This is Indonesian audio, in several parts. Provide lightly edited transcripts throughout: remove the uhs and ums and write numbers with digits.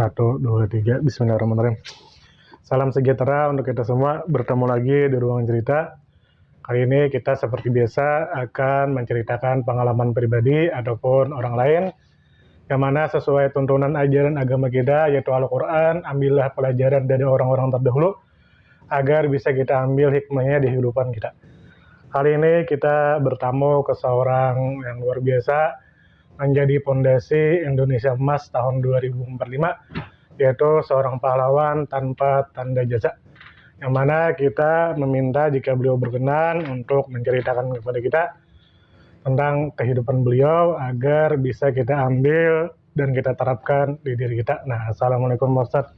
Satu, dua, tiga. Bismillahirrahmanirrahim. Salam sejahtera untuk kita semua. Bertemu lagi di Ruang Cerita. Kali ini kita seperti biasa akan menceritakan pengalaman pribadi ataupun orang lain yang mana sesuai tuntunan ajaran agama kita, yaitu Al-Quran. Ambillah pelajaran dari orang-orang terdahulu agar bisa kita ambil hikmahnya di kehidupan kita. Kali ini kita bertamu ke seorang yang luar biasa, menjadi fondasi Indonesia Emas tahun 2045, yaitu seorang pahlawan tanpa tanda jasa, yang mana kita meminta jika beliau berkenan untuk menceritakan kepada kita tentang kehidupan beliau agar bisa kita ambil dan kita terapkan di diri kita. Nah, Assalamualaikum Ustadz.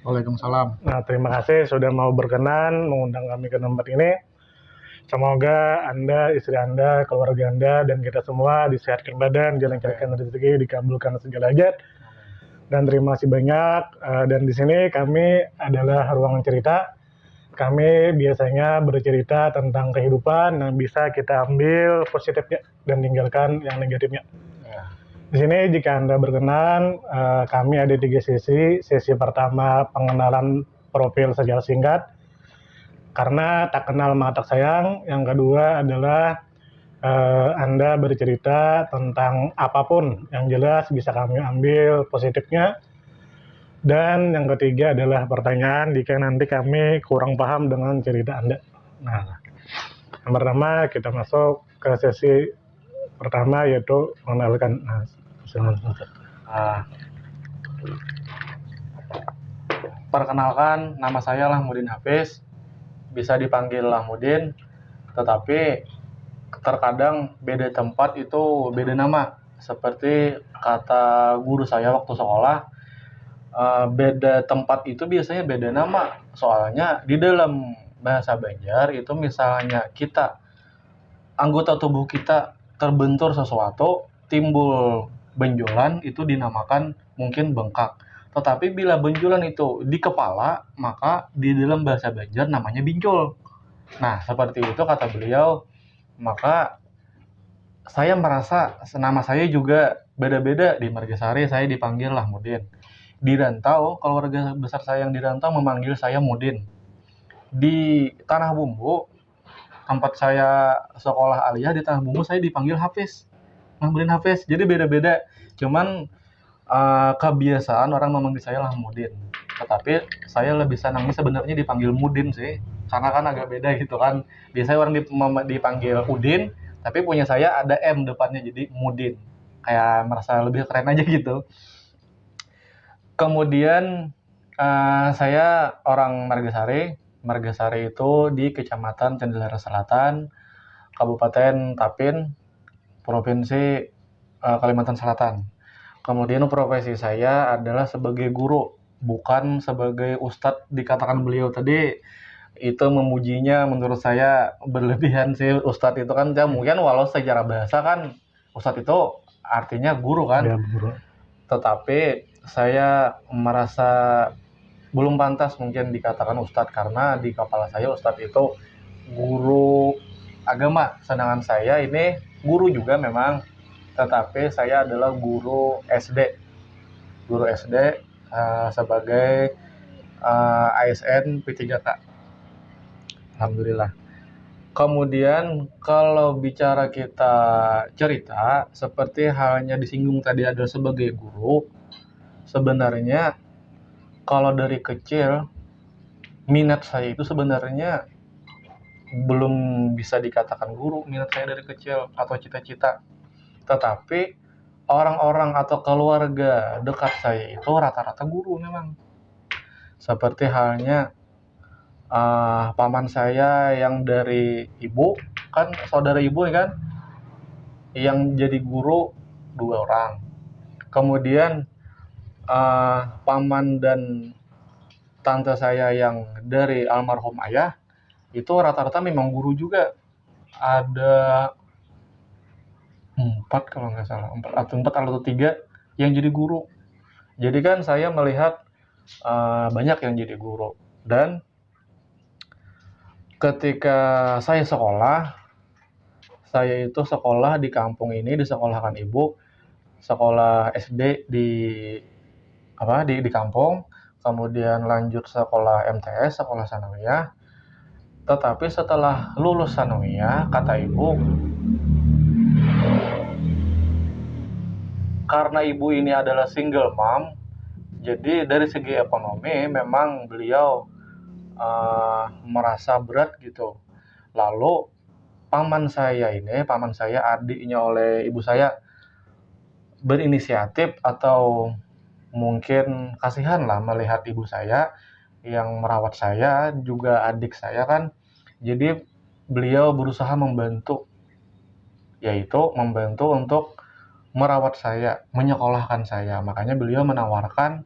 Waalaikumsalam. Nah, terima kasih sudah mau berkenan mengundang kami ke tempat ini. Semoga Anda, istri Anda, keluarga Anda, dan kita semua disehatkan badan, dilancarkan rezeki, dikabulkan segala hajat. Dan terima kasih banyak. Dan di sini kami adalah Ruang Cerita. Kami biasanya bercerita tentang kehidupan yang bisa kita ambil positifnya dan tinggalkan yang negatifnya. Di sini jika Anda berkenan, kami ada 3 sesi. Sesi pertama pengenalan profil secara singkat, karena tak kenal maka tak sayang. Yang kedua adalah Anda bercerita tentang apapun yang jelas bisa kami ambil positifnya. Dan yang ketiga adalah pertanyaan jika nanti kami kurang paham dengan cerita Anda. Nah, yang pertama kita masuk ke sesi pertama, yaitu mengenalkan. Nah, Perkenalkan, nama saya Lahmudin Hafiz. Bisa dipanggil Lahmudin, tetapi terkadang beda tempat itu beda nama. Seperti kata guru saya waktu sekolah, beda tempat itu biasanya beda nama. Soalnya di dalam bahasa Banjar itu misalnya kita, anggota tubuh kita terbentur sesuatu, timbul benjolan, itu dinamakan mungkin bengkak. Tetapi bila benjolan itu di kepala, maka di dalam bahasa Banjar namanya binjol. Nah, seperti itu kata beliau. Maka saya merasa nama saya juga beda-beda. Di Margasari saya dipanggil Lahmudin. Di Rantau, keluarga besar saya yang di Rantau memanggil saya Mudin. Di Tanah Bumbu, tempat saya sekolah aliyah, di Tanah Bumbu saya dipanggil Hafiz. Lahmudin Hafiz. Jadi beda-beda. Cuman kebiasaan orang memanggil saya Lahmudin. Tetapi saya lebih senangnya sebenarnya dipanggil Mudin sih. Karena kan agak beda gitu kan. Biasanya orang dipanggil Udin, tapi punya saya ada M depannya jadi Mudin. Kayak merasa lebih keren aja gitu. Kemudian saya orang Margasari. Margasari itu di Kecamatan Candelara Selatan, Kabupaten Tapin, Provinsi Kalimantan Selatan. Kemudian profesi saya adalah sebagai guru, bukan sebagai ustadz. Dikatakan beliau tadi itu memujinya, menurut saya berlebihan sih. Ustadz itu kan mungkin walau secara bahasa kan ustadz itu artinya guru kan. Ya, guru. Tetapi saya merasa belum pantas mungkin dikatakan ustadz, karena di kepala saya ustadz itu guru agama, sedangkan saya ini guru juga memang, tetapi saya adalah guru SD sebagai ASN P3K. Alhamdulillah. Kemudian kalau bicara kita cerita, seperti halnya disinggung tadi adalah sebagai guru, sebenarnya kalau dari kecil minat saya itu sebenarnya belum bisa dikatakan guru. Minat saya dari kecil atau cita-cita. Tetapi orang-orang atau keluarga dekat saya itu rata-rata guru memang. Seperti halnya paman saya yang dari ibu, kan saudara ibu ya kan, yang jadi guru 2 orang. Kemudian paman dan tante saya yang dari almarhum ayah itu rata-rata memang guru juga. Ada 4 kalau nggak salah, 4 atau 3 yang jadi guru. Jadi kan saya melihat banyak yang jadi guru. Dan ketika saya itu sekolah di kampung ini, disekolahkan ibu, sekolah SD di di kampung, kemudian lanjut sekolah MTS, sekolah sanawiyah. Tetapi setelah lulus sanawiyah, kata ibu, karena ibu ini adalah single mom, jadi dari segi ekonomi memang beliau merasa berat gitu. Lalu paman saya, adiknya oleh ibu saya, berinisiatif atau mungkin kasihan lah melihat ibu saya yang merawat saya, juga adik saya kan. Jadi beliau berusaha membantu, yaitu membantu untuk merawat saya, menyekolahkan saya. Makanya beliau menawarkan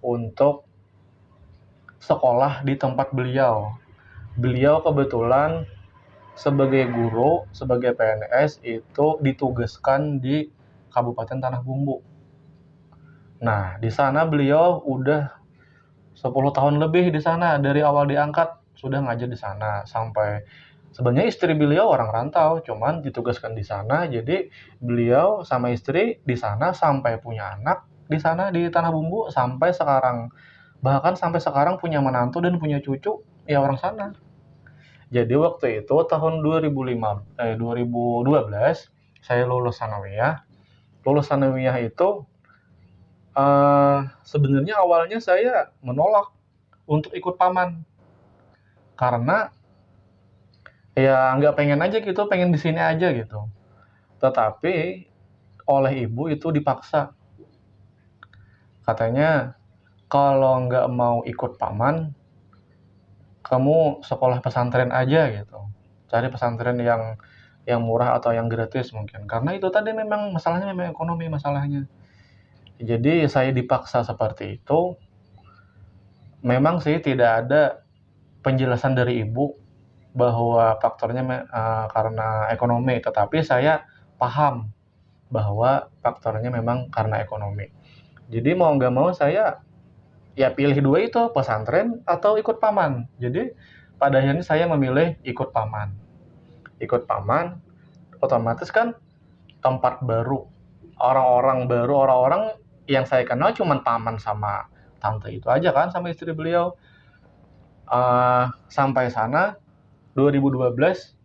untuk sekolah di tempat beliau. Beliau kebetulan sebagai guru, sebagai PNS itu ditugaskan di Kabupaten Tanah Bumbu. Nah, di sana beliau udah 10 tahun lebih di sana, dari awal diangkat sudah ngajar di sana sampai sebenarnya istri beliau orang rantau, cuman ditugaskan di sana, jadi beliau sama istri di sana sampai punya anak di sana di Tanah Bumbu sampai sekarang. Bahkan sampai sekarang punya menantu dan punya cucu ya orang sana. Jadi waktu itu tahun 2012 saya lulus sanawiyah. Lulus sanawiyah itu sebenarnya awalnya saya menolak untuk ikut paman karena ya nggak pengen aja gitu, pengen di sini aja gitu. Tetapi oleh ibu itu dipaksa. Katanya kalau nggak mau ikut paman, kamu sekolah pesantren aja gitu. Cari pesantren yang murah atau yang gratis mungkin. Karena itu tadi memang masalahnya memang ekonomi masalahnya. Jadi saya dipaksa seperti itu. Memang sih tidak ada penjelasan dari ibu bahwa faktornya karena ekonomi, tetapi saya paham bahwa faktornya memang karena ekonomi. Jadi mau nggak mau saya ya pilih dua itu, pesantren atau ikut paman. Jadi pada akhirnya saya memilih ikut paman. Ikut paman, otomatis kan tempat baru, orang-orang baru, orang-orang yang saya kenal cuma paman sama tante itu aja kan, sama istri beliau. Sampai sana 2012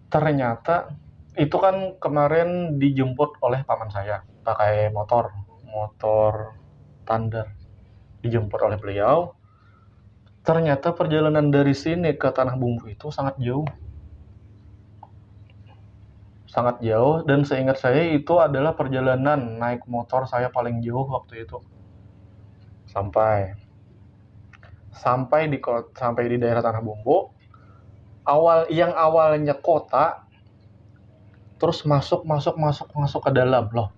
ternyata itu kan kemarin dijemput oleh paman saya pakai motor Thunder, dijemput oleh beliau. Ternyata perjalanan dari sini ke Tanah Bumbu itu sangat jauh, dan seingat saya itu adalah perjalanan naik motor saya paling jauh waktu itu. Sampai di daerah Tanah Bumbu, awalnya kota, terus masuk ke dalam. Loh,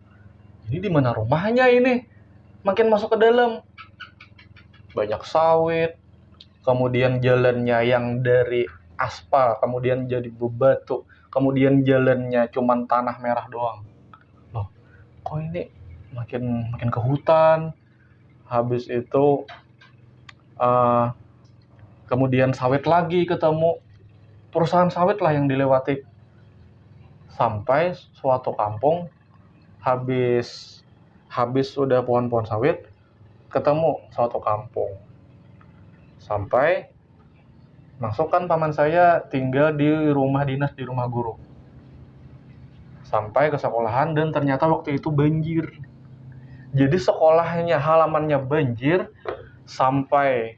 ini di mana rumahnya ini? Makin masuk ke dalam, banyak sawit, kemudian jalannya yang dari aspal, kemudian jadi bebatu, kemudian jalannya cuman tanah merah doang. Loh, kok ini makin ke hutan. Habis itu kemudian sawit lagi ketemu, perusahaan sawit lah yang dilewati. Sampai suatu kampung, habis udah pohon-pohon sawit, ketemu suatu kampung. Sampai masukkan paman saya tinggal di rumah dinas, di rumah guru. Sampai ke sekolahan dan ternyata waktu itu banjir. Jadi sekolahnya, halamannya banjir, sampai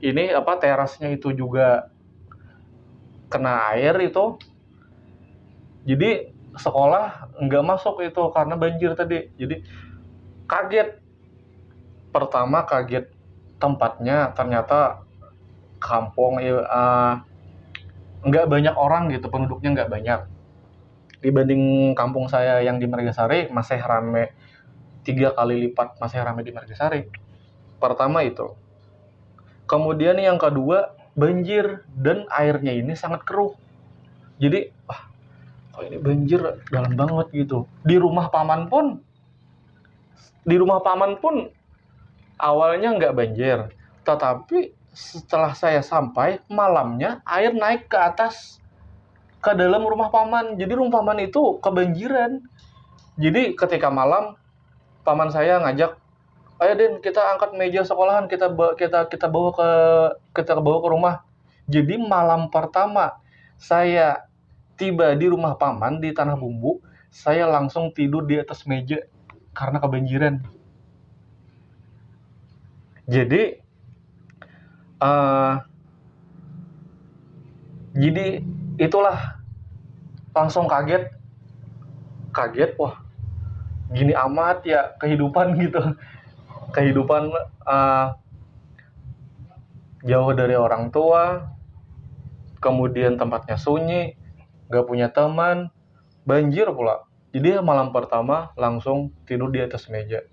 ini terasnya itu juga kena air itu. Jadi sekolah nggak masuk itu karena banjir tadi. Jadi kaget. Pertama kaget tempatnya, ternyata kampung nggak banyak orang gitu, penduduknya nggak banyak. Dibanding kampung saya yang di Margasari masih rame 3 kali lipat, masih rame di Margasari. Pertama itu. Kemudian yang kedua, banjir dan airnya ini sangat keruh. Jadi, kok ini banjir dalam banget gitu. Di rumah paman pun awalnya nggak banjir, tetapi setelah saya sampai malamnya air naik ke atas ke dalam rumah paman. Jadi rumah paman itu kebanjiran. Jadi ketika malam paman saya ngajak ayo Den, kita angkat meja sekolahan, kita bawa ke rumah. Jadi malam pertama saya tiba di rumah paman di Tanah Bumbu, saya langsung tidur di atas meja karena kebanjiran. Jadi eh, jadi itulah, langsung kaget, wah gini amat ya kehidupan gitu. Kehidupan jauh dari orang tua, kemudian tempatnya sunyi, gak punya teman, banjir pula. Jadi malam pertama langsung tidur di atas meja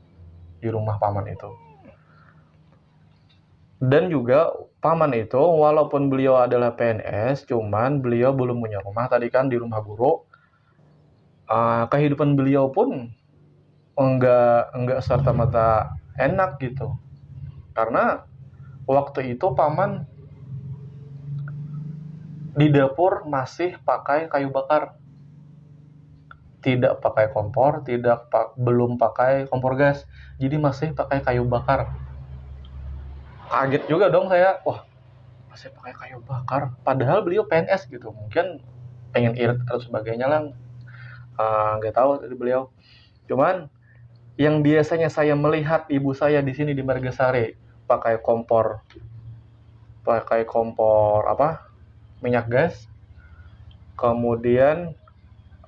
di rumah paman itu. Dan juga paman itu walaupun beliau adalah PNS, cuman beliau belum punya rumah tadi kan di rumah guru. Kehidupan beliau pun enggak serta-merta enak gitu. Karena waktu itu paman di dapur masih pakai kayu bakar. Tidak pakai kompor, belum pakai kompor gas. Jadi masih pakai kayu bakar. Kaget juga dong saya. Wah, masih pakai kayu bakar. Padahal beliau PNS gitu. Mungkin pengen irit atau sebagainya lah. Nggak tahu dari beliau. Cuman yang biasanya saya melihat ibu saya di sini di Margasari pakai kompor minyak gas, kemudian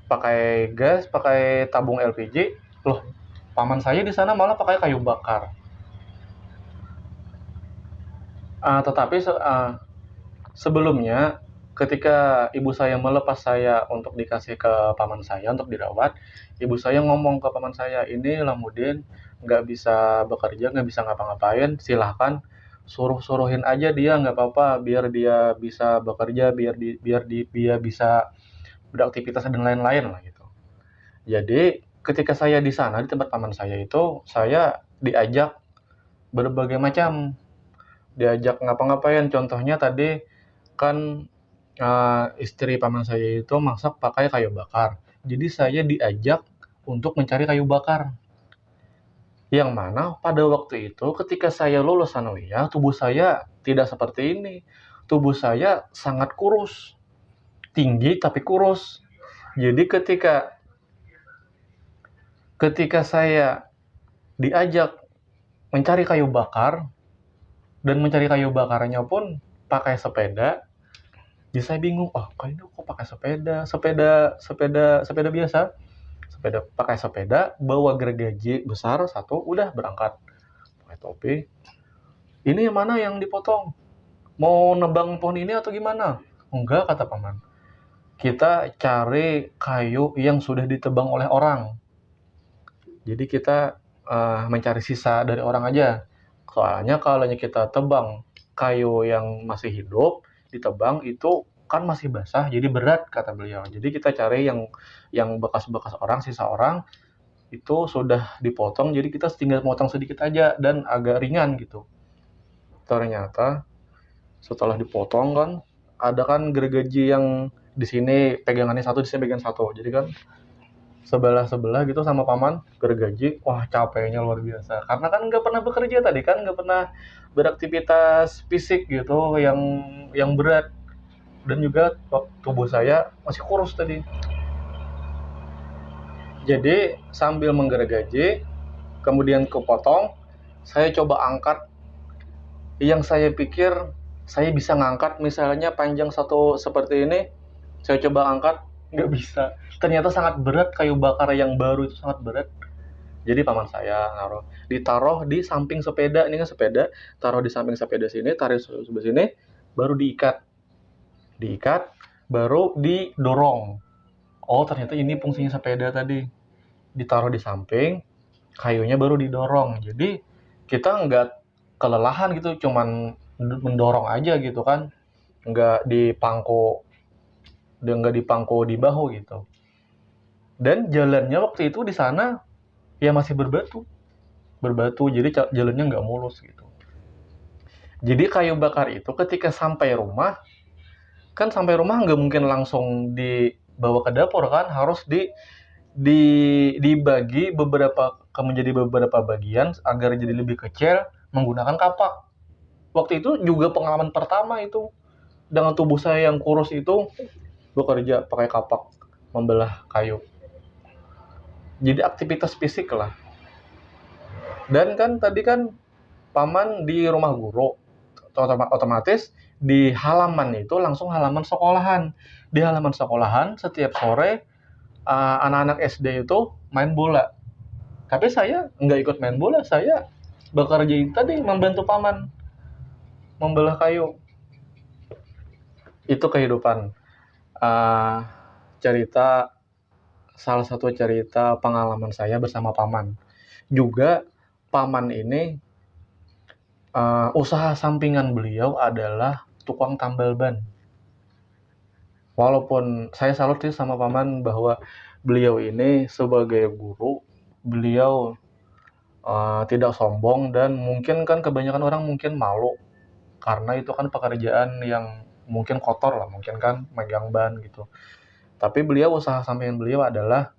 pakai tabung LPG. Loh, paman saya di sana malah pakai kayu bakar. Tetapi sebelumnya ketika ibu saya melepas saya untuk dikasih ke paman saya untuk dirawat, ibu saya ngomong ke paman saya, ini Lamudin nggak bisa bekerja, nggak bisa ngapa-ngapain, silahkan suruhin aja dia, nggak apa-apa, biar dia bisa bekerja, biar dia bisa beraktivitas dan lain-lain lah gitu. Jadi ketika saya di sana di tempat paman saya itu, saya diajak berbagai macam, diajak ngapa-ngapain. Contohnya tadi kan istri paman saya itu masak pakai kayu bakar. Jadi saya diajak untuk mencari kayu bakar. Yang mana pada waktu itu ketika saya lulus sanawiyah, tubuh saya tidak seperti ini. Tubuh saya sangat kurus. Tinggi tapi kurus. Jadi ketika saya diajak mencari kayu bakar dan mencari kayu bakarnya pun pakai sepeda, jadi saya bingung, kayaknya kok pakai sepeda biasa, pakai sepeda, bawa gergaji besar satu, udah berangkat, pakai topi. Ini yang mana yang dipotong? Mau nebang pohon ini atau gimana? Enggak, kata paman. Kita cari kayu yang sudah ditebang oleh orang. Jadi kita mencari sisa dari orang aja. Soalnya kalau kita tebang kayu yang masih hidup, ditebang itu kan masih basah, jadi berat, kata beliau. Jadi kita cari yang bekas-bekas orang, sisa orang, itu sudah dipotong, jadi kita tinggal potong sedikit aja dan agak ringan gitu. Ternyata setelah dipotong kan, ada kan gergaji yang di sini pegangannya satu, di sini pegangan satu. Jadi kan sebelah gitu sama paman gergaji, wah capeknya luar biasa. Karena kan nggak pernah bekerja tadi kan, nggak pernah beraktivitas fisik gitu yang berat. Dan juga tubuh saya masih kurus tadi. Jadi sambil menggergaji, kemudian kepotong, saya coba angkat. Yang saya pikir saya bisa ngangkat misalnya panjang satu seperti ini, saya coba angkat, nggak bisa. Ternyata sangat berat, kayu bakar yang baru itu sangat berat. Jadi paman saya ditaruh di samping sepeda, ini kan sepeda, taruh di samping sepeda sini, tarik sebelah sini, baru diikat, baru didorong. Oh ternyata ini fungsinya sepeda tadi, ditaruh di samping, kayunya baru didorong. Jadi kita nggak kelelahan gitu, cuman mendorong aja gitu kan, nggak dipangku di bahu gitu. Dan jalannya waktu itu di sana ya masih berbatu, jadi jalannya nggak mulus gitu. Jadi kayu bakar itu ketika sampai rumah nggak mungkin langsung dibawa ke dapur kan, harus dibagi beberapa menjadi beberapa bagian agar jadi lebih kecil menggunakan kapak. Waktu itu juga pengalaman pertama itu dengan tubuh saya yang kurus itu bekerja pakai kapak membelah kayu. Jadi aktivitas fisik lah. Dan kan tadi kan paman di rumah guru, otomatis di halaman itu langsung halaman sekolahan. Di halaman sekolahan setiap sore anak-anak SD itu main bola. Tapi saya nggak ikut main bola, saya bekerja tadi membantu paman membelah kayu. Itu kehidupan. Uh, cerita Salah satu cerita pengalaman saya bersama paman. Juga paman ini usaha sampingan beliau adalah tukang tambal ban. Walaupun saya salut sih sama paman bahwa beliau ini sebagai guru, beliau tidak sombong, dan mungkin kan kebanyakan orang mungkin malu karena itu kan pekerjaan yang mungkin kotor lah, mungkin kan megang ban gitu. Tapi beliau usaha sampingan beliau adalah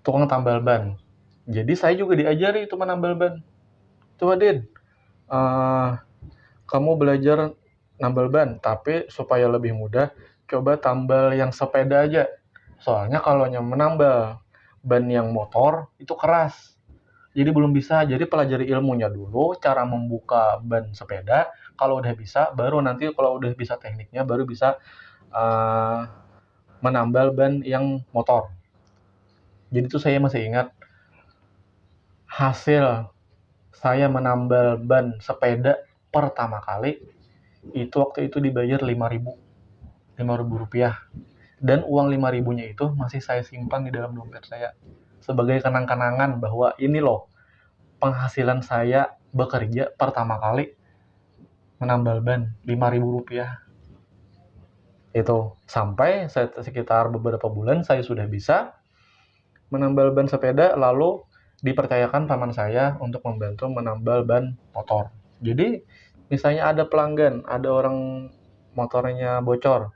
tukang tambal ban. Jadi saya juga diajari itu menambal ban. Coba Din, kamu belajar nambal ban, tapi supaya lebih mudah, coba tambal yang sepeda aja. Soalnya kalau yang menambal ban yang motor itu keras. Jadi belum bisa. Jadi pelajari ilmunya dulu, cara membuka ban sepeda. Kalau udah bisa, baru nanti kalau udah bisa tekniknya, baru bisa menambal ban yang motor. Jadi itu saya masih ingat hasil saya menambal ban sepeda pertama kali itu waktu itu dibayar 5.000 rupiah, dan uang 5.000-nya itu masih saya simpan di dalam dompet saya sebagai kenang-kenangan bahwa ini loh penghasilan saya bekerja pertama kali menambal ban 5.000 rupiah. Itu sampai sekitar beberapa bulan saya sudah bisa menambal ban sepeda, lalu dipercayakan paman saya untuk membantu menambal ban motor. Jadi misalnya ada pelanggan, ada orang motornya bocor,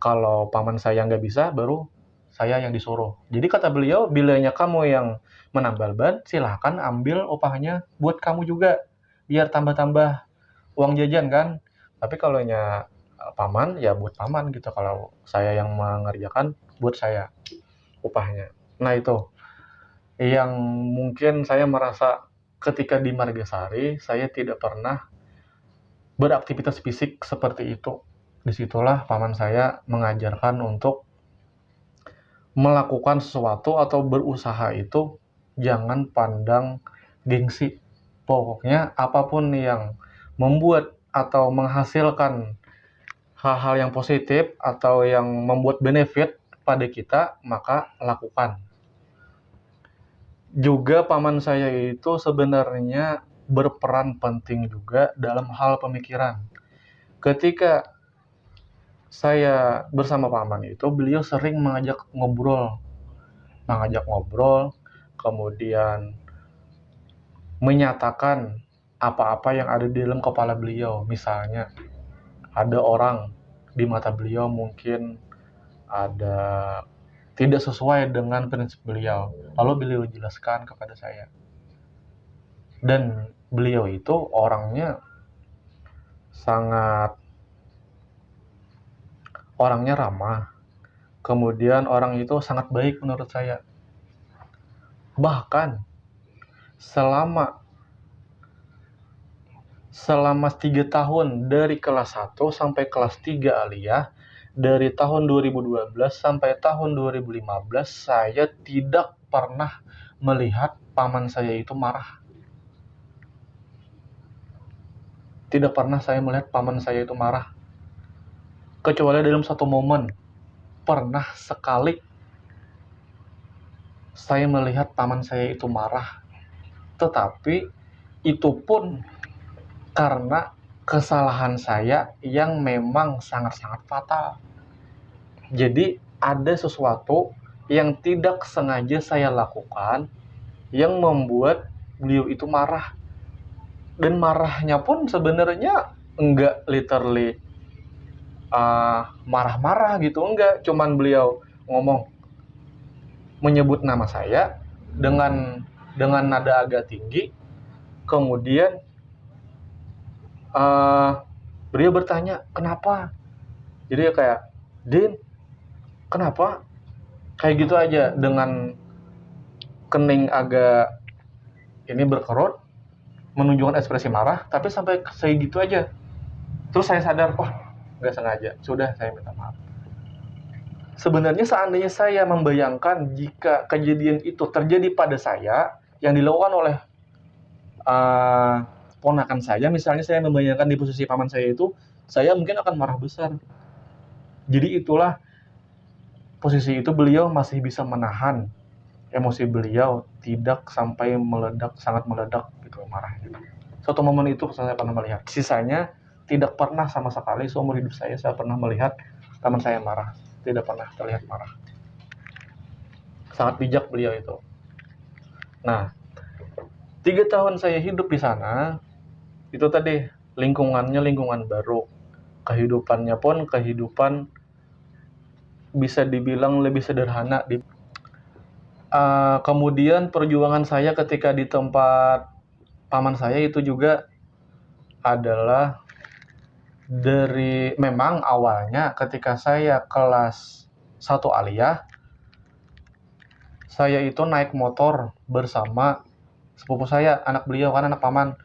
kalau paman saya nggak bisa, baru saya yang disuruh. Jadi kata beliau, bilanya kamu yang menambal ban, silahkan ambil upahnya buat kamu juga, biar tambah-tambah uang jajan kan. Tapi kalau paman, ya buat paman gitu. Kalau saya yang mengerjakan, buat saya upahnya. Nah itu yang mungkin saya merasa ketika di Margasari saya tidak pernah beraktivitas fisik seperti itu. Disitulah paman saya mengajarkan untuk melakukan sesuatu atau berusaha itu jangan pandang gengsi. Pokoknya apapun yang membuat atau menghasilkan hal-hal yang positif atau yang membuat benefit pada kita, maka lakukan. Juga paman saya itu sebenarnya berperan penting juga dalam hal pemikiran. Ketika saya bersama paman itu, beliau sering mengajak ngobrol, kemudian menyatakan apa-apa yang ada di dalam kepala beliau. Misalnya ada orang di mata beliau mungkin ada tidak sesuai dengan prinsip beliau, lalu beliau jelaskan kepada saya. Dan beliau itu orangnya ramah, kemudian orang itu sangat baik menurut saya. Bahkan selama 3 tahun dari kelas 1 sampai kelas 3 aliyah, dari tahun 2012 sampai tahun 2015, saya tidak pernah melihat paman saya itu marah. Tidak pernah saya melihat paman saya itu marah. Kecuali dalam satu momen, pernah sekali saya melihat paman saya itu marah. Tetapi itu pun karena kesalahan saya yang memang sangat-sangat fatal. Jadi ada sesuatu yang tidak sengaja saya lakukan yang membuat beliau itu marah. Dan marahnya pun sebenarnya enggak literally marah-marah gitu, enggak. Cuman beliau menyebut nama saya, dengan nada agak tinggi. Kemudian beliau bertanya, kenapa? Jadi kayak, Din, kenapa? Kayak gitu aja, dengan kening agak ini berkerut, menunjukkan ekspresi marah, tapi sampai kayak gitu aja. Terus saya sadar, wah, nggak sengaja. Sudah, saya minta maaf. Sebenarnya seandainya saya membayangkan jika kejadian itu terjadi pada saya, yang dilakukan oleh ponakan saya, misalnya saya membayangkan di posisi paman saya itu, saya mungkin akan marah besar. Jadi itulah posisi itu beliau masih bisa menahan emosi beliau, tidak sampai meledak, sangat meledak gitu marahnya. Suatu momen itu saya pernah melihat. Sisanya tidak pernah sama sekali seumur hidup saya pernah melihat teman saya marah. Tidak pernah terlihat marah. Sangat bijak beliau itu. Nah, 3 tahun saya hidup di sana, itu tadi lingkungannya lingkungan baru. Kehidupannya pun kehidupan bisa dibilang lebih sederhana. Kemudian perjuangan saya ketika di tempat paman saya itu juga adalah memang awalnya ketika saya kelas 1 aliyah, saya itu naik motor bersama sepupu saya, anak beliau kan anak paman.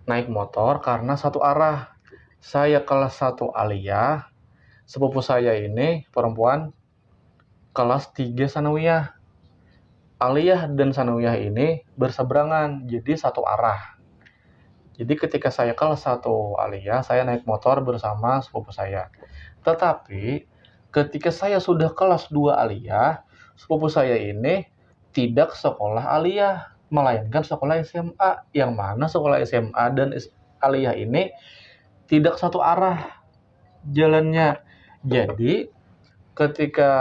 Naik motor karena satu arah. Saya kelas 1 aliyah, sepupu saya ini perempuan kelas 3 sanawiyah. Aliyah dan sanawiyah ini berseberangan, jadi satu arah. Jadi ketika saya kelas 1 aliyah, saya naik motor bersama sepupu saya. Tetapi ketika saya sudah kelas 2 aliyah, sepupu saya ini tidak sekolah aliyah, melainkan sekolah SMA. Yang mana sekolah SMA dan aliyah ini tidak satu arah jalannya. Jadi ketika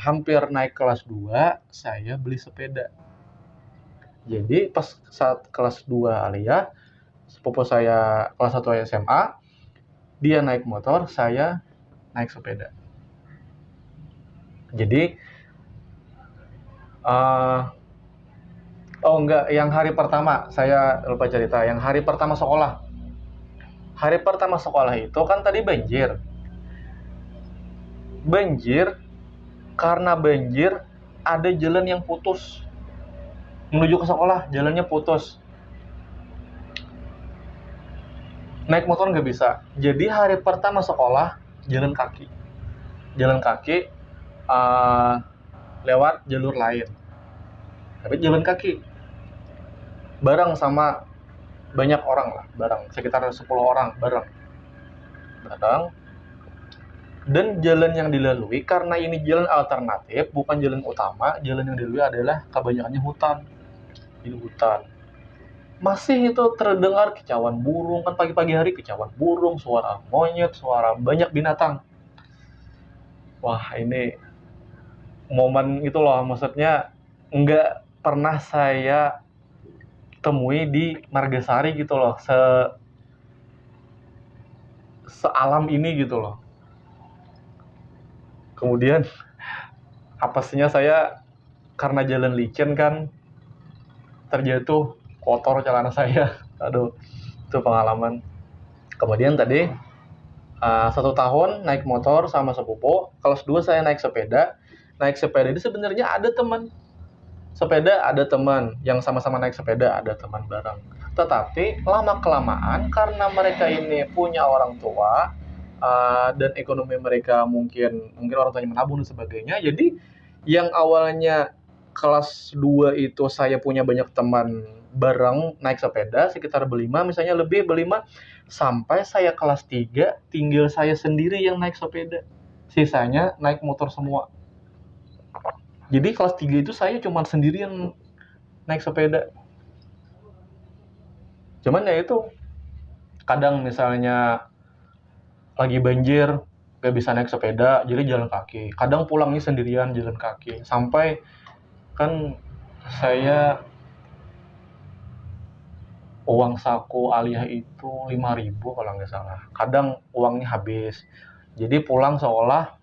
hampir naik kelas 2, saya beli sepeda. Jadi pas saat kelas 2 aliyah, sepupu saya kelas 1 SMA, dia naik motor, saya naik sepeda. Jadi yang hari pertama, saya lupa cerita, yang hari pertama sekolah. Hari pertama sekolah itu kan tadi banjir. Karena banjir, ada jalan yang putus. Menuju ke sekolah, jalannya putus. Naik motor nggak bisa. Jadi hari pertama sekolah, jalan kaki. Lewat jalur lain. Tapi jalan kaki. Bareng sama banyak orang lah, sekitar 10 orang bareng. Dan jalan yang dilalui, karena ini jalan alternatif, bukan jalan utama, jalan yang dilalui adalah kebanyakannya hutan. Ini hutan. Masih itu terdengar kicauan burung, kan pagi-pagi hari kicauan burung, suara monyet, suara banyak binatang. Wah, ini momen itu loh, maksudnya nggak pernah saya temui di Margasari gitu loh, sealam ini gitu loh. Kemudian apesnya saya karena jalan licin kan, terjatuh, kotor celana saya. Aduh, itu pengalaman. Kemudian tadi 1 tahun naik motor sama sepupu. Kelas 2 saya naik sepeda. Naik sepeda ini sebenarnya ada teman sepeda, ada teman yang sama-sama naik sepeda, ada teman bareng. Tetapi lama-kelamaan karena mereka ini punya orang tua, dan ekonomi mereka mungkin orang tuanya menabung dan sebagainya. Jadi yang awalnya kelas 2 itu saya punya banyak teman bareng naik sepeda, sekitar berlima, misalnya lebih berlima, sampai saya kelas 3 tinggal saya sendiri yang naik sepeda. Sisanya naik motor semua. Jadi kelas 3 itu saya cuma sendirian naik sepeda. Cuman ya itu, kadang misalnya lagi banjir, gak bisa naik sepeda, jadi jalan kaki. Kadang pulangnya sendirian jalan kaki. Sampai kan saya uang saku aliyah itu 5.000 kalau nggak salah. Kadang uangnya habis. Jadi pulang seolah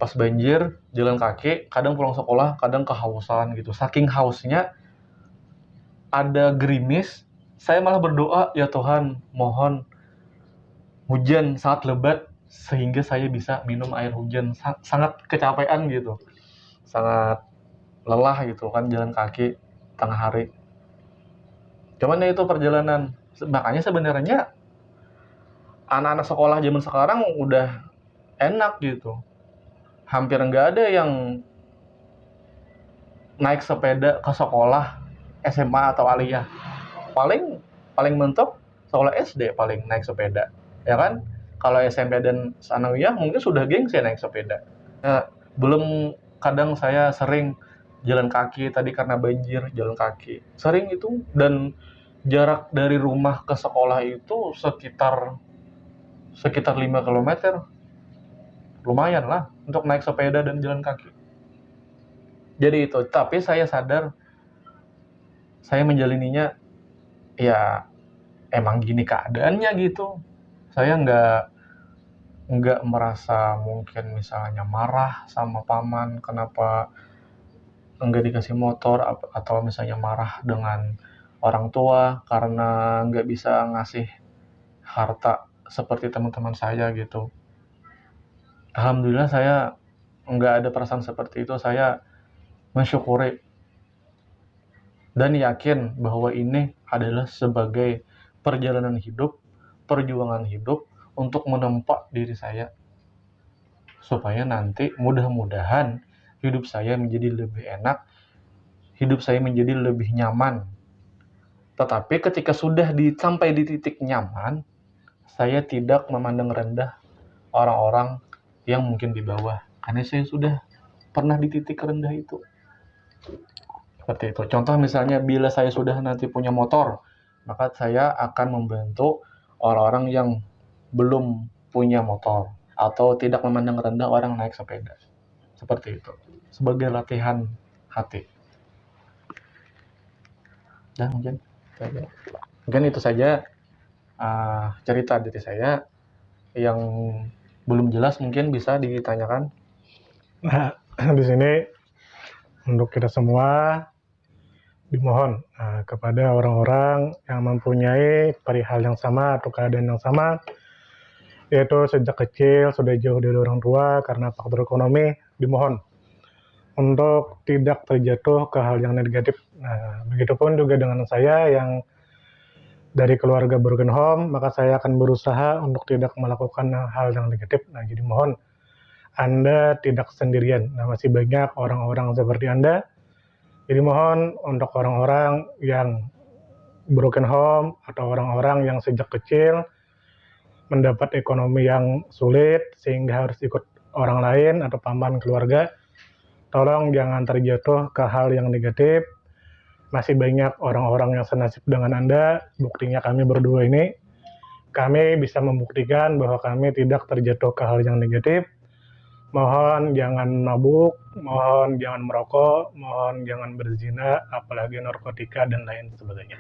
pas banjir jalan kaki, kadang pulang sekolah, kadang kehausan gitu. Saking hausnya ada gerimis, saya malah berdoa, ya Tuhan, mohon hujan saat lebat sehingga saya bisa minum air hujan. Sangat kecapean gitu, sangat lelah gitu kan jalan kaki tengah hari. Cuman ya itu perjalanan. Makanya sebenarnya anak-anak sekolah zaman sekarang udah enak gitu. Hampir nggak ada yang naik sepeda ke sekolah SMA atau aliyah. Paling paling mentok sekolah SD paling naik sepeda, ya kan? Kalau SMP dan sanawiyah mungkin sudah gengsi naik sepeda. Nah, belum kadang saya sering jalan kaki tadi karena banjir, jalan kaki. Sering itu, dan jarak dari rumah ke sekolah itu sekitar sekitar 5 kilometer. Lumayan lah untuk naik sepeda dan jalan kaki. Jadi itu, tapi saya sadar saya menjalininya ya emang gini keadaannya gitu. Saya nggak merasa mungkin misalnya marah sama paman kenapa nggak dikasih motor, atau misalnya marah dengan orang tua karena nggak bisa ngasih harta seperti teman-teman saya gitu. Alhamdulillah saya nggak ada perasaan seperti itu. Saya mensyukuri dan yakin bahwa ini adalah sebagai perjalanan hidup, perjuangan hidup untuk menempa diri saya supaya nanti mudah-mudahan hidup saya menjadi lebih enak, hidup saya menjadi lebih nyaman. Tetapi ketika sudah sampai di titik nyaman, saya tidak memandang rendah orang-orang yang mungkin di bawah, karena saya sudah pernah di titik rendah itu. Seperti itu. Contoh misalnya bila saya sudah nanti punya motor, maka saya akan membantu orang-orang yang belum punya motor atau tidak memandang rendah orang naik sepeda. Seperti itu. Sebagai latihan hati. Dan mungkin itu saja cerita dari saya. Yang belum jelas mungkin bisa ditanyakan. Nah, di sini untuk kita semua dimohon kepada orang-orang yang mempunyai perihal yang sama atau keadaan yang sama, yaitu sejak kecil sudah jauh dari orang tua karena faktor ekonomi, dimohon untuk tidak terjatuh ke hal yang negatif. Nah, begitupun juga dengan saya yang dari keluarga broken home, maka saya akan berusaha untuk tidak melakukan hal yang negatif. Nah, jadi mohon Anda tidak sendirian. Nah, masih banyak orang-orang seperti Anda. Jadi mohon untuk orang-orang yang broken home atau orang-orang yang sejak kecil mendapat ekonomi yang sulit sehingga harus ikut orang lain atau paman keluarga, tolong jangan terjatuh ke hal yang negatif. Masih banyak orang-orang yang senasib dengan Anda. Buktinya kami berdua ini, kami bisa membuktikan bahwa kami tidak terjatuh ke hal yang negatif. Mohon jangan mabuk, mohon jangan merokok, mohon jangan berzina, apalagi narkotika dan lain sebagainya.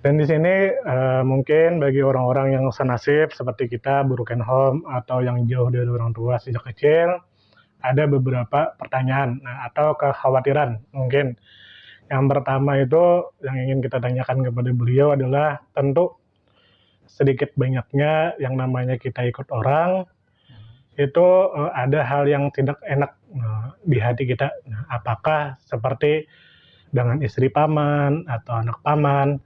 Dan di sini mungkin bagi orang-orang yang senasib seperti kita, broken home atau yang jauh dari orang tua sejak kecil, ada beberapa pertanyaan atau kekhawatiran mungkin. Yang pertama itu yang ingin kita tanyakan kepada beliau adalah tentu sedikit banyaknya yang namanya kita ikut orang, itu ada hal yang tidak enak di hati kita. Apakah seperti dengan istri paman atau anak paman,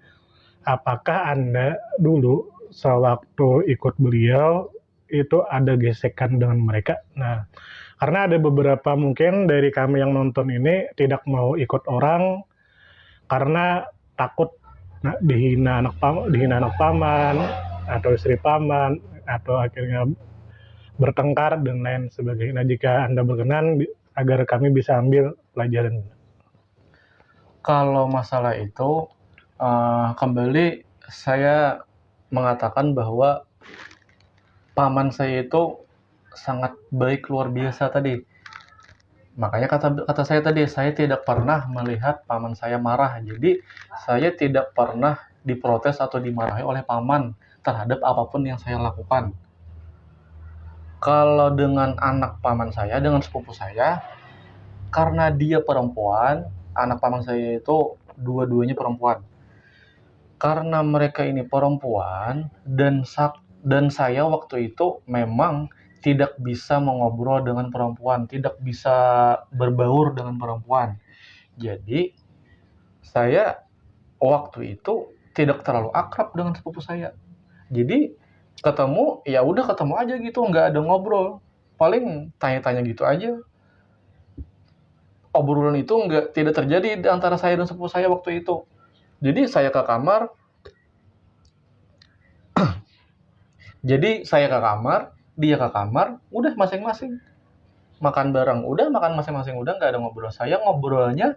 apakah Anda dulu sewaktu ikut beliau itu ada gesekan dengan mereka? Nah, karena ada beberapa mungkin dari kami yang nonton ini tidak mau ikut orang karena takut dihina anak paman atau istri paman atau akhirnya bertengkar dan lain sebagainya. Nah, jika Anda berkenan agar kami bisa ambil pelajaran. Kalau masalah itu kembali saya mengatakan bahwa paman saya itu sangat baik luar biasa tadi. Makanya kata saya tadi, saya tidak pernah melihat paman saya marah. Jadi saya tidak pernah diprotes atau dimarahi oleh paman terhadap apapun yang saya lakukan. Kalau dengan anak paman saya, dengan sepupu saya, karena dia perempuan, anak paman saya itu dua-duanya perempuan. Karena mereka ini perempuan dan saya waktu itu memang tidak bisa mengobrol dengan perempuan, tidak bisa berbaur dengan perempuan. Jadi saya waktu itu tidak terlalu akrab dengan sepupu saya. Jadi ketemu ya udah ketemu aja gitu, nggak ada ngobrol. Paling tanya-tanya gitu aja. Obrolan itu tidak terjadi di antara saya dan sepupu saya waktu itu. Jadi saya ke kamar, Jadi saya ke kamar, dia ke kamar, udah masing-masing. Makan bareng, udah makan masing-masing, udah nggak ada ngobrol. Saya ngobrolnya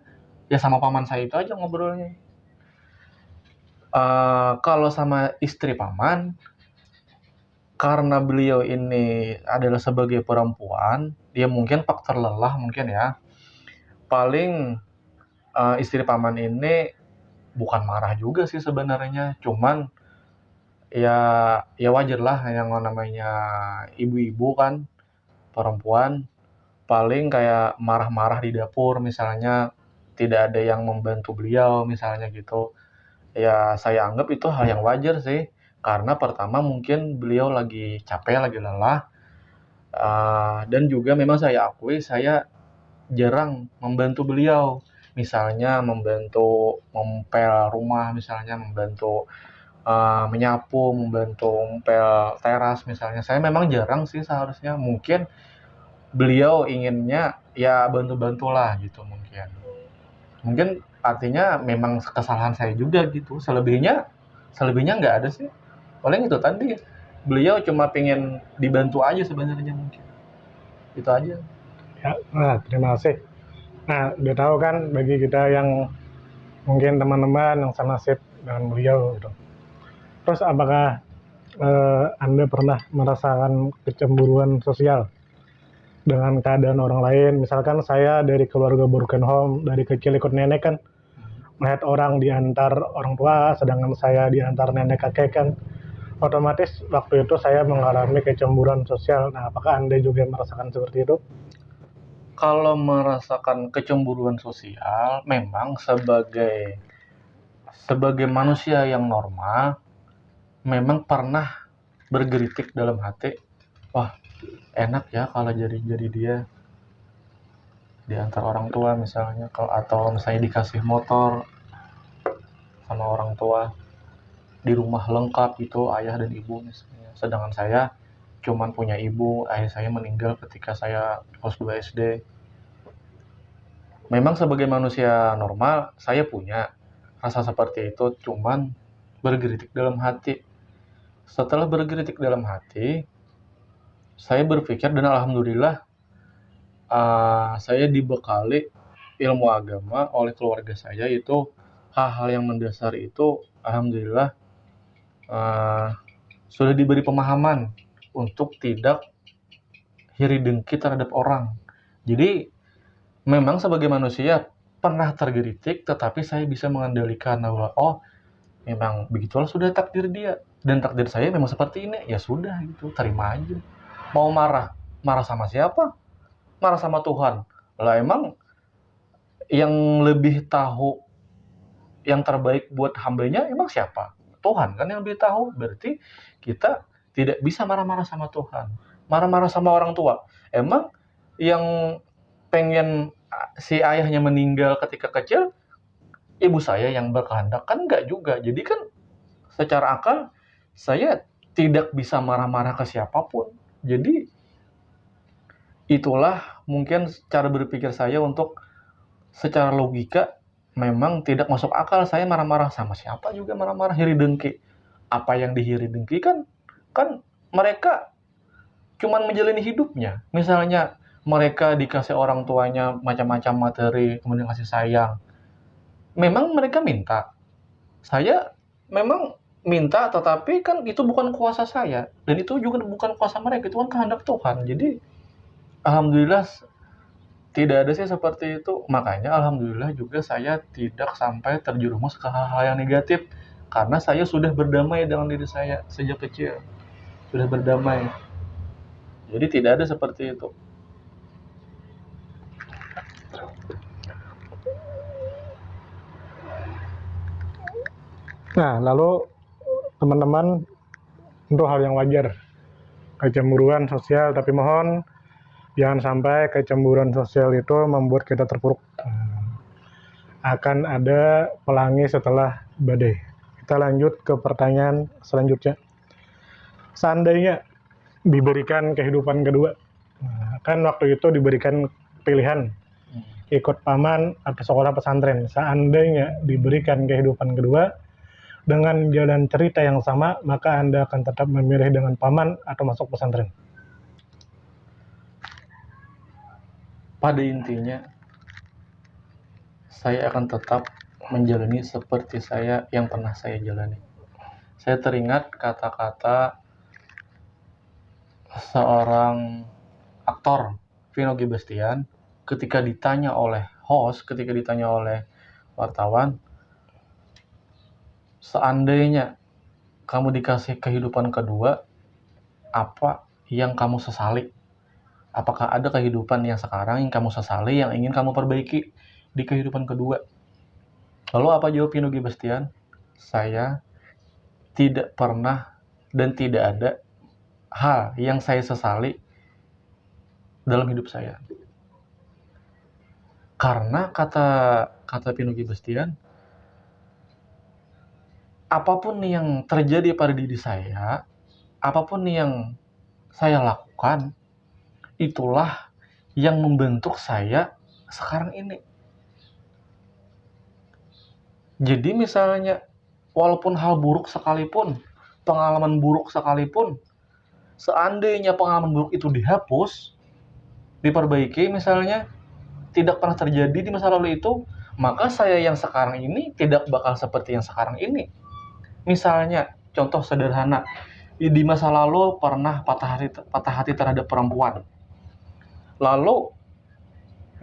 ya sama paman saya itu aja ngobrolnya. Kalau sama istri paman, karena beliau ini adalah sebagai perempuan, dia mungkin faktor lelah mungkin ya. Paling istri paman ini bukan marah juga sih sebenarnya, cuman ya ya wajar lah yang namanya ibu-ibu kan perempuan paling kayak marah-marah di dapur misalnya tidak ada yang membantu beliau misalnya gitu. Ya saya anggap itu hal yang wajar sih karena pertama mungkin beliau lagi capek, lagi lelah, dan juga memang saya akui saya jarang membantu beliau. Misalnya membantu ngepel rumah, misalnya membantu menyapu, membantu ngepel teras misalnya. Saya memang jarang sih seharusnya. Mungkin beliau inginnya ya bantu-bantulah gitu mungkin. Mungkin artinya memang kesalahan saya juga gitu. Selebihnya nggak ada sih. Paling itu tadi beliau cuma pengen dibantu aja sebenarnya mungkin. Itu aja. Ya, nah, terima kasih. Nah, udah tahu kan bagi kita yang mungkin teman-teman yang senasib dengan beliau gitu. Terus apakah Anda pernah merasakan kecemburuan sosial dengan keadaan orang lain? Misalkan saya dari keluarga broken home, dari kecil ikut nenek kan, melihat orang diantar orang tua, sedangkan saya diantar nenek kakek kan, otomatis waktu itu saya mengalami kecemburuan sosial. Nah, apakah Anda juga merasakan seperti itu? Kalau merasakan kecemburuan sosial, memang sebagai manusia yang normal, memang pernah bergelitik dalam hati, wah enak ya kalau jadi dia di antara orang tua misalnya, atau misalnya dikasih motor sama orang tua, di rumah lengkap gitu ayah dan ibu misalnya. Sedangkan saya cuman punya ibu, ayah saya meninggal ketika saya kelas 2 SD. Memang sebagai manusia normal, saya punya rasa seperti itu, cuman bergelitik dalam hati. Setelah bergelitik dalam hati, saya berpikir dan alhamdulillah saya dibekali ilmu agama oleh keluarga saya, itu hal-hal yang mendasar itu alhamdulillah sudah diberi pemahaman untuk tidak iri dengki terhadap orang. Jadi memang sebagai manusia pernah tergelitik, tetapi saya bisa mengendalikan bahwa oh memang begitulah sudah takdir dia dan takdir saya memang seperti ini, ya sudah gitu, terima aja. Mau marah sama siapa? Marah sama Tuhan lah. Emang yang lebih tahu yang terbaik buat hambanya emang siapa? Tuhan kan yang lebih tahu. Berarti kita tidak bisa marah-marah sama Tuhan, marah-marah sama orang tua. Emang yang pengen si ayahnya meninggal ketika kecil ibu saya yang berkehendak? Kan enggak juga. Jadi kan secara akal saya tidak bisa marah-marah ke siapapun. Jadi itulah mungkin cara berpikir saya untuk secara logika memang tidak masuk akal saya marah-marah sama siapa juga, marah-marah iri dengki. Apa yang dihiri dengki kan kan mereka cuman menjalani hidupnya. Misalnya mereka dikasih orang tuanya macam-macam materi, kemudian kasih sayang. Memang mereka minta. Saya memang minta, tetapi kan itu bukan kuasa saya dan itu juga bukan kuasa mereka, itu kan kehendak Tuhan. Jadi alhamdulillah tidak ada sih seperti itu. Makanya alhamdulillah juga saya tidak sampai terjerumus ke hal-hal yang negatif karena saya sudah berdamai dengan diri saya sejak kecil. Sudah berdamai. Jadi tidak ada seperti itu. Nah, lalu teman-teman, untuk hal yang wajar, kecemburuan sosial, tapi mohon jangan sampai kecemburuan sosial itu membuat kita terpuruk. Akan ada pelangi setelah badai. Kita lanjut ke pertanyaan selanjutnya. Seandainya diberikan kehidupan kedua, kan waktu itu diberikan pilihan ikut paman atau sekolah pesantren. Seandainya diberikan kehidupan kedua dengan jalan cerita yang sama, maka Anda akan tetap memilih dengan paman atau masuk pesantren. Pada intinya, saya akan tetap menjalani seperti yang pernah saya jalani. Saya teringat kata-kata seorang aktor, Vino G. Bastian, ketika ditanya oleh wartawan, seandainya kamu dikasih kehidupan kedua, apa yang kamu sesali? Apakah ada kehidupan yang sekarang yang kamu sesali, yang ingin kamu perbaiki di kehidupan kedua? Lalu apa jawab Vino G. Bastian? Saya tidak pernah dan tidak ada hal yang saya sesali dalam hidup saya. Karena kata Vino G. Bastian, apapun yang terjadi pada diri saya, apapun yang saya lakukan, itulah yang membentuk saya sekarang ini. Jadi misalnya, walaupun hal buruk sekalipun, pengalaman buruk sekalipun, seandainya pengalaman buruk itu dihapus, diperbaiki misalnya, tidak pernah terjadi di masa lalu itu, maka saya yang sekarang ini tidak bakal seperti yang sekarang ini. Misalnya, contoh sederhana, di masa lalu pernah patah hati terhadap perempuan. Lalu,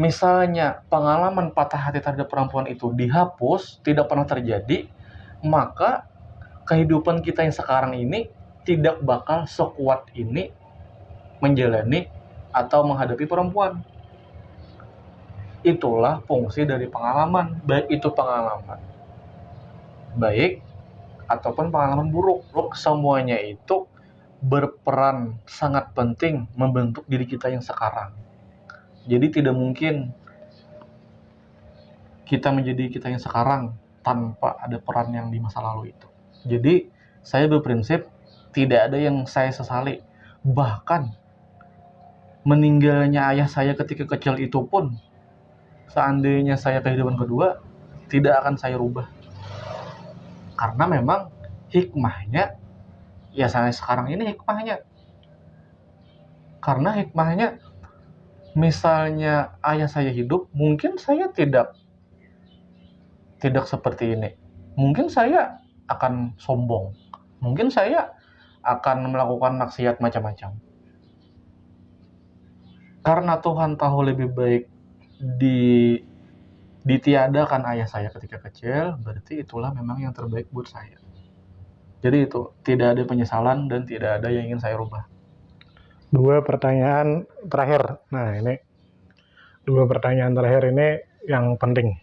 misalnya pengalaman patah hati terhadap perempuan itu dihapus, tidak pernah terjadi, maka kehidupan kita yang sekarang ini tidak bakal sekuat ini menjalani atau menghadapi perempuan. Itulah fungsi dari pengalaman, baik itu pengalaman baik ataupun pengalaman buruk. Semuanya itu berperan sangat penting membentuk diri kita yang sekarang. Jadi tidak mungkin kita menjadi kita yang sekarang tanpa ada peran yang di masa lalu itu. Jadi saya berprinsip tidak ada yang saya sesali. Bahkan meninggalnya ayah saya ketika kecil itu pun, seandainya saya kehidupan kedua, tidak akan saya rubah. Karena memang hikmahnya, ya saya sekarang ini hikmahnya. Karena hikmahnya, misalnya ayah saya hidup, mungkin saya tidak seperti ini. Mungkin saya akan sombong. Mungkin saya akan melakukan maksiat macam-macam. Karena Tuhan tahu lebih baik ditiadakan ayah saya ketika kecil, berarti itulah memang yang terbaik buat saya. Jadi itu, tidak ada penyesalan dan tidak ada yang ingin saya rubah. 2 pertanyaan terakhir. Nah, ini 2 pertanyaan terakhir ini yang penting.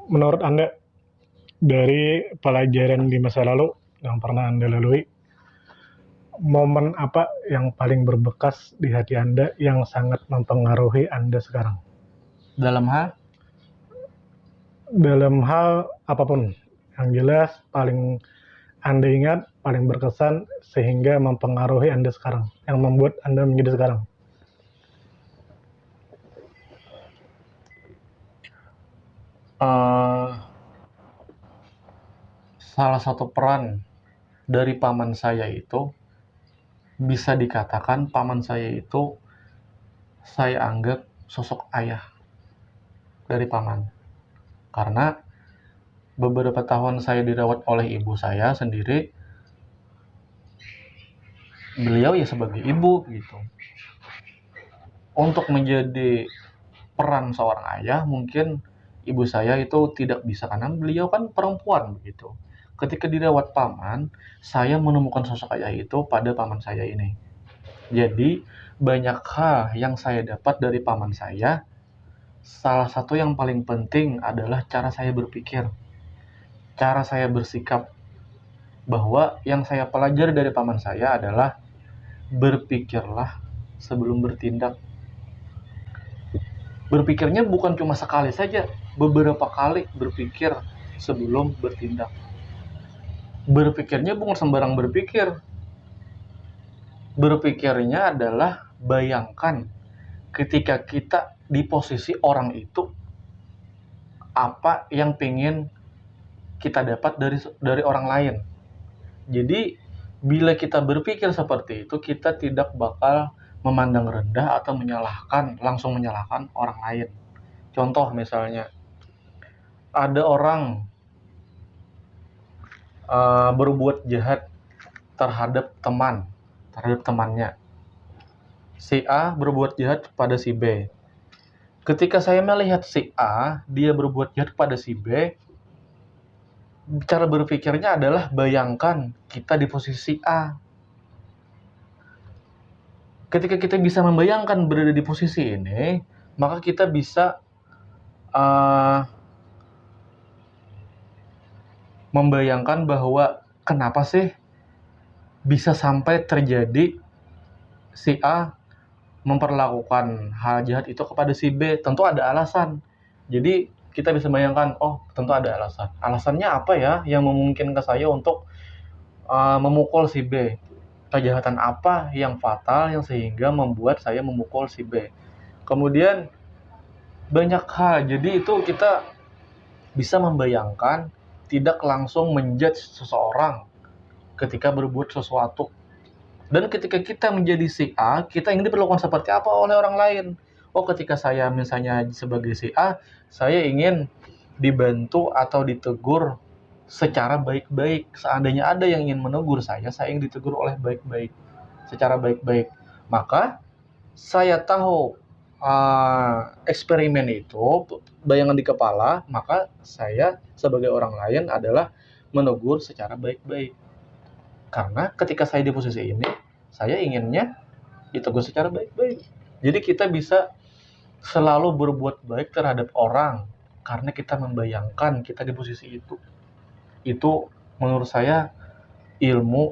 Menurut Anda, dari pelajaran di masa lalu yang pernah Anda lalui, momen apa yang paling berbekas di hati Anda yang sangat mempengaruhi Anda sekarang? Dalam hal apapun, yang jelas paling Anda ingat, paling berkesan sehingga mempengaruhi Anda sekarang, yang membuat Anda menjadi sekarang. Salah satu peran dari paman saya itu, bisa dikatakan paman saya itu saya anggap sosok ayah dari paman. Karena beberapa tahun saya dirawat oleh ibu saya sendiri, beliau ya sebagai ibu gitu. Untuk menjadi peran seorang ayah, mungkin ibu saya itu tidak bisa karena beliau kan perempuan begitu. Ketika dirawat paman, saya menemukan sosok ayah itu pada paman saya ini. Jadi, banyak hal yang saya dapat dari paman saya. Salah satu yang paling penting adalah cara saya berpikir, cara saya bersikap, bahwa yang saya pelajari dari paman saya adalah berpikirlah sebelum bertindak. Berpikirnya bukan cuma sekali saja, beberapa kali berpikir sebelum bertindak. Berpikirnya bukan sembarang berpikir. Berpikirnya adalah bayangkan ketika kita di posisi orang itu, apa yang pengen kita dapat dari orang lain. Jadi bila kita berpikir seperti itu, kita tidak bakal memandang rendah atau langsung menyalahkan orang lain. Contoh misalnya, ada orang berbuat jahat terhadap temannya. Si A berbuat jahat pada si B. Ketika saya melihat si A, dia berbuat jahat pada si B, cara berpikirnya adalah bayangkan kita di posisi A. Ketika kita bisa membayangkan berada di posisi ini, maka kita bisa membayangkan bahwa kenapa sih bisa sampai terjadi si A memperlakukan hal jahat itu kepada si B. Tentu ada alasan. Jadi kita bisa bayangkan, oh tentu ada alasan. Alasannya apa ya yang memungkinkan saya untuk memukul si B? Kejahatan apa yang fatal yang sehingga membuat saya memukul si B? Kemudian banyak hal. Jadi itu kita bisa membayangkan, tidak langsung menjudge seseorang ketika berbuat sesuatu. Dan ketika kita menjadi si A, kita ingin diperlakukan seperti apa oleh orang lain. Oh, ketika saya misalnya sebagai si A, saya ingin dibantu atau ditegur secara baik-baik. Seandainya ada yang ingin menegur saya ingin ditegur oleh baik-baik, secara baik-baik. Maka saya tahu eksperimen itu, bayangan di kepala, maka saya sebagai orang lain adalah menegur secara baik-baik. Karena ketika saya di posisi ini, saya inginnya ditegur secara baik-baik. Jadi kita bisa selalu berbuat baik terhadap orang karena kita membayangkan kita di posisi itu. Itu menurut saya ilmu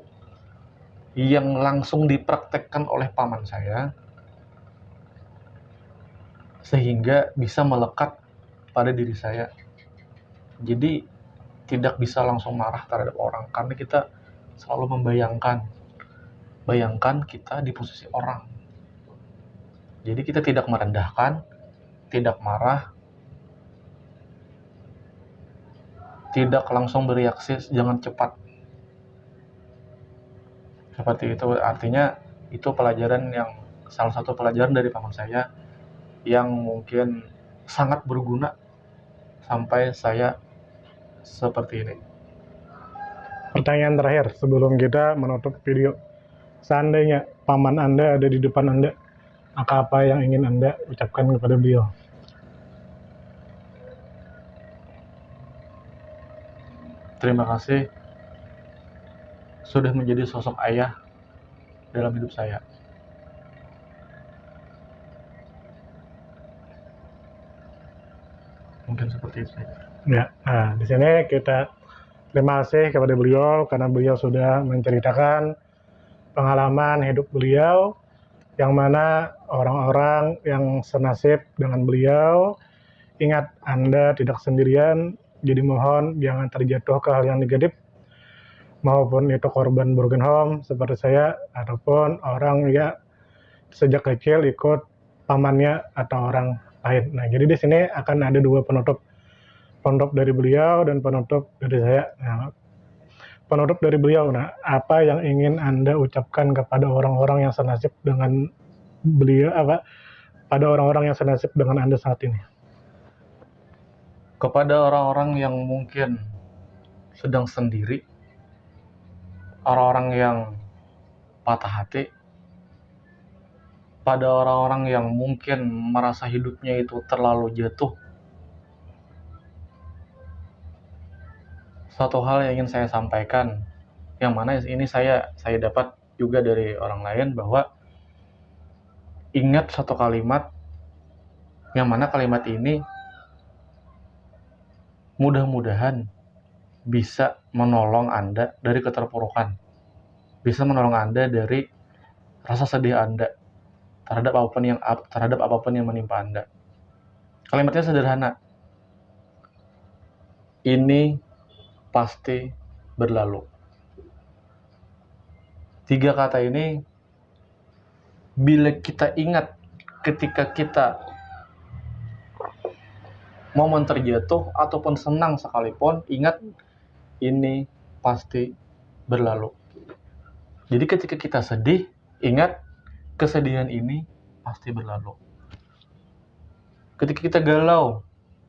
yang langsung dipraktekkan oleh paman saya sehingga bisa melekat pada diri saya. Jadi tidak bisa langsung marah terhadap orang karena kita selalu bayangkan kita di posisi orang. Jadi kita tidak merendahkan, tidak marah, tidak langsung bereaksi, jangan cepat. Seperti itu, artinya itu salah satu pelajaran dari paman saya yang mungkin sangat berguna sampai saya seperti ini. Pertanyaan terakhir sebelum kita menutup video. Seandainya paman Anda ada di depan Anda, maka apa yang ingin Anda ucapkan kepada beliau? Terima kasih sudah menjadi sosok ayah dalam hidup saya. Mungkin seperti itu saja. Ya, nah di sini kita terima kasih kepada beliau karena beliau sudah menceritakan pengalaman hidup beliau yang mana orang-orang yang senasib dengan beliau. Ingat, Anda tidak sendirian, jadi mohon jangan terjatuh ke hal yang negatif, maupun itu korban broken home seperti saya, ataupun orang yang sejak kecil ikut pamannya atau orang lain. Nah, jadi di sini akan ada dua penutup dari beliau dan penutup dari saya. Nah, penutup dari beliau, nah apa yang ingin Anda ucapkan kepada orang-orang yang senasib dengan beliau, pada orang-orang yang senasib dengan Anda saat ini? Kepada orang-orang yang mungkin sedang sendiri, orang-orang yang patah hati, pada orang-orang yang mungkin merasa hidupnya itu terlalu jatuh, satu hal yang ingin saya sampaikan, yang mana ini saya dapat juga dari orang lain, bahwa ingat satu kalimat, yang mana kalimat ini mudah-mudahan bisa menolong Anda dari keterpurukan, bisa menolong Anda dari rasa sedih Anda terhadap apapun yang menimpa Anda. Kalimatnya sederhana. Ini pasti berlalu. 3 kata ini bila kita ingat ketika kita momen terjatuh ataupun senang sekalipun, ingat ini pasti berlalu. Jadi ketika kita sedih, ingat kesedihan ini pasti berlalu. Ketika kita galau,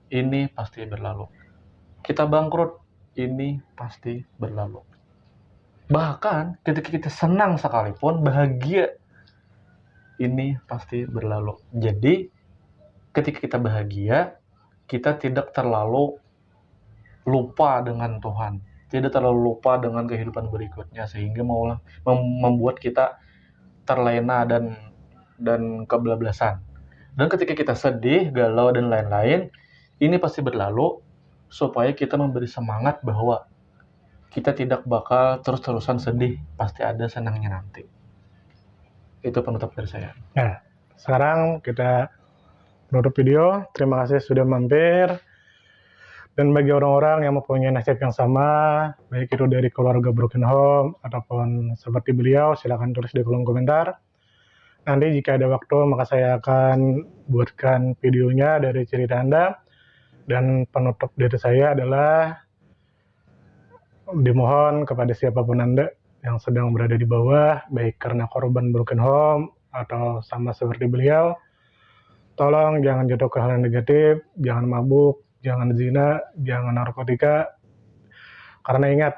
ini pasti berlalu. Kita bangkrut, ini pasti berlalu. Bahkan ketika kita senang sekalipun, bahagia, ini pasti berlalu. Jadi ketika kita bahagia, kita tidak terlalu lupa dengan Tuhan, tidak terlalu lupa dengan kehidupan berikutnya, sehingga membuat kita terlena dan kebablasan. Dan ketika kita sedih, galau, dan lain-lain, ini pasti berlalu, supaya kita memberi semangat bahwa kita tidak bakal terus-terusan sedih, pasti ada senangnya nanti. Itu penutup dari saya. Nah, sekarang kita menutup video. Terima kasih sudah mampir. Dan bagi orang-orang yang mempunyai nasib yang sama, baik itu dari keluarga broken home ataupun seperti beliau, silakan tulis di kolom komentar. Nanti jika ada waktu, maka saya akan buatkan videonya dari cerita Anda. Dan penutup dari saya adalah dimohon kepada siapapun Anda yang sedang berada di bawah, baik karena korban broken home atau sama seperti beliau, tolong jangan jatuh ke hal yang negatif, jangan mabuk, jangan zina, jangan narkotika. Karena ingat,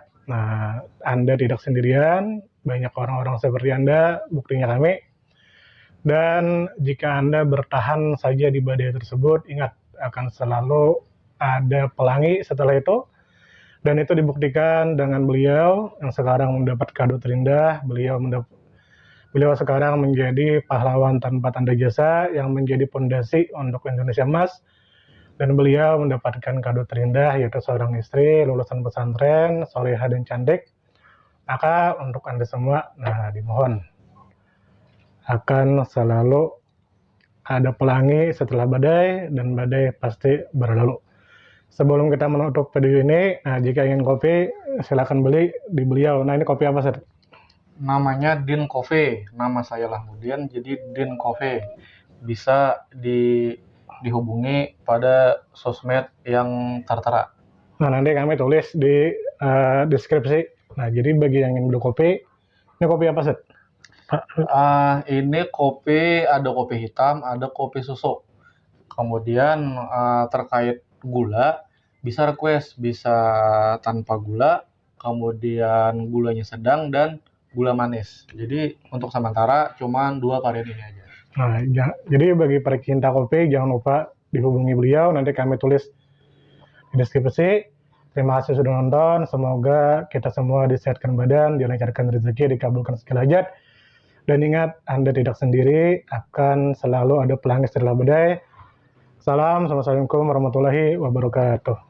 Anda tidak sendirian, banyak orang-orang seperti Anda, buktinya kami. Dan jika Anda bertahan saja di badai tersebut, ingat, akan selalu ada pelangi setelah itu. Dan itu dibuktikan dengan beliau yang sekarang mendapat kado terindah. Beliau sekarang menjadi pahlawan tanpa tanda jasa yang menjadi pondasi untuk Indonesia Emas. Dan beliau mendapatkan kado terindah, yaitu seorang istri lulusan pesantren, solehah dan cantik. Maka untuk Anda semua, dimohon, akan selalu ada pelangi setelah badai, dan badai pasti berlalu. Sebelum kita menutup video ini, jika ingin kopi, silakan beli di beliau. Nah, ini kopi apa, Sir? Namanya Din Coffee. Nama saya Lahmudin, jadi Din Coffee. Bisa dihubungi pada sosmed yang tertera. Nah, nanti kami tulis di deskripsi. Nah, jadi bagi yang ingin beli kopi, ini kopi apa, Sir? Ini kopi, ada kopi hitam, ada kopi susu. Kemudian terkait gula, bisa request, bisa tanpa gula, kemudian gulanya sedang, dan gula manis. Jadi untuk sementara cuma 2 varian ini aja. Nah, jadi bagi pecinta kopi, jangan lupa dihubungi beliau, nanti kami tulis di deskripsi. Terima kasih sudah nonton, semoga kita semua disehatkan badan, dilancarkan rezeki, dikabulkan segala hajat. Dan ingat, Anda tidak sendiri, akan selalu ada pelangi setelah badai. Salam, assalamualaikum warahmatullahi wabarakatuh.